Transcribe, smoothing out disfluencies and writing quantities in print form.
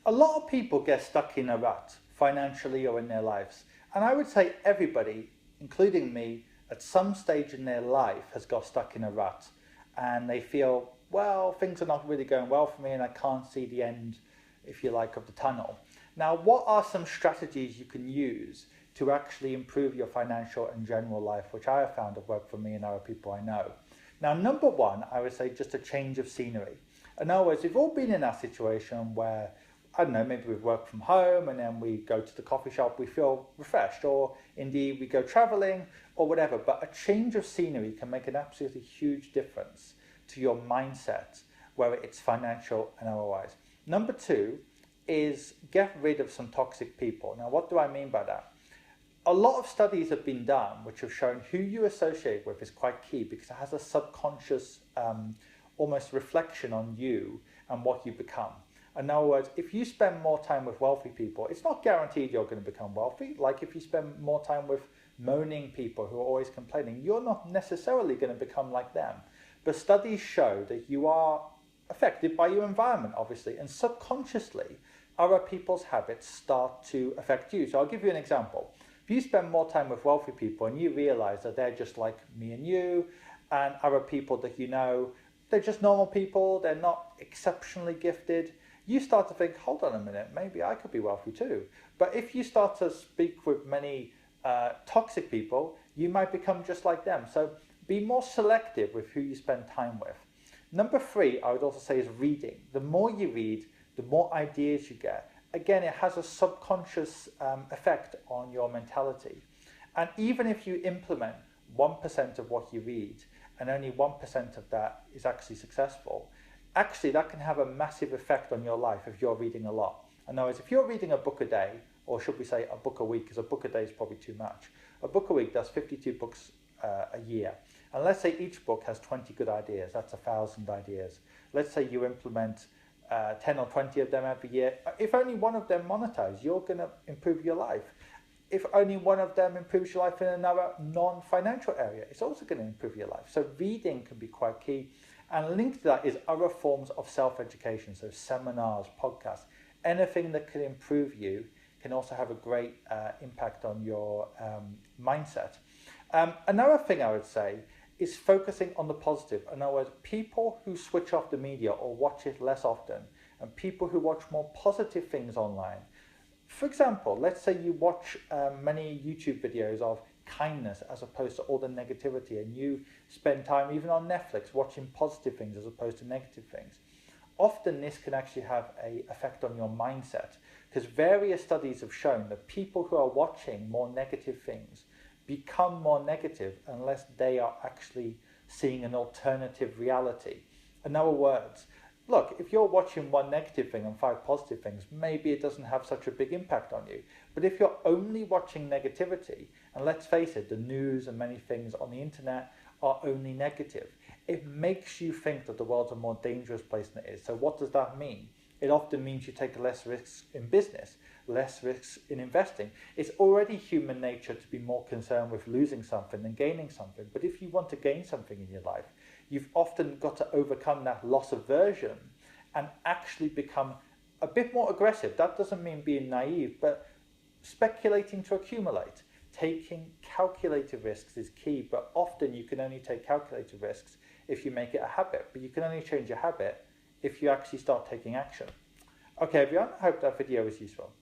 A lot of people get stuck in a rut, financially or in their lives. And I would say everybody, including me, at some stage in their life has got stuck in a rut. And they feel, well, things are not really going well for me and I can't see the end, if you like, of the tunnel. Now, what are some strategies you can use to actually improve your financial and general life, which I have found have worked for me and other people I know? Now, number one, I would say just a change of scenery. In other words, we've all been in that situation where, I don't know, maybe we've worked from home and then we go to the coffee shop, we feel refreshed, or indeed we go traveling or whatever. But a change of scenery can make an absolutely huge difference to your mindset, whether it's financial and otherwise. Number two is get rid of some toxic people. Now, what do I mean by that? A lot of studies have been done which have shown who you associate with is quite key because it has a subconscious almost reflection on you and what you become. In other words, if you spend more time with wealthy people, it's not guaranteed you're going to become wealthy. Like if you spend more time with moaning people who are always complaining, you're not necessarily going to become like them. But studies show that you are affected by your environment, obviously, and subconsciously, other people's habits start to affect you. So I'll give you an example. If you spend more time with wealthy people and you realize that they're just like me and you, and other people that you know, they're just normal people, they're not exceptionally gifted, you start to think, hold on a minute, maybe I could be wealthy too. But if you start to speak with many toxic people, you might become just like them. So be more selective with who you spend time with. Number three, I would also say, is reading. The more you read, the more ideas you get. Again, it has a subconscious effect on your mentality. And even if you implement 1% of what you read, and only 1% of that is actually successful, actually that can have a massive effect on your life if you're reading a lot. In other words, if you're reading a book a day, or should we say a book a week, because a book a day is probably too much. A book a week, that's 52 books a year. And let's say each book has 20 good ideas, that's 1,000 ideas. Let's say you implement 10 or 20 of them every year. If only one of them monetize, you're going to improve your life. If only one of them improves your life in another non-financial area, it's also going to improve your life. So reading can be quite key. And linked to that is other forms of self-education, so seminars, podcasts, anything that can improve you can also have a great impact on your mindset. Another thing I would say is focusing on the positive. In other words, people who switch off the media or watch it less often, and people who watch more positive things online. For example, let's say you watch many YouTube videos of kindness as opposed to all the negativity, and you spend time even on Netflix watching positive things as opposed to negative things. Often this can actually have an effect on your mindset, because various studies have shown that people who are watching more negative things become more negative unless they are actually seeing an alternative reality. In other words, look, if you're watching one negative thing and 5 positive things, maybe it doesn't have such a big impact on you. But if you're only watching negativity, and let's face it, the news and many things on the internet are only negative, it makes you think that the world's a more dangerous place than it is. So what does that mean? It often means you take less risks in business, less risks in investing. It's already human nature to be more concerned with losing something than gaining something. But if you want to gain something in your life, you've often got to overcome that loss aversion and actually become a bit more aggressive. That doesn't mean being naive, but speculating to accumulate. Taking calculated risks is key, but often you can only take calculated risks if you make it a habit. But you can only change your habit if you actually start taking action. Okay, everyone, I hope that video was useful.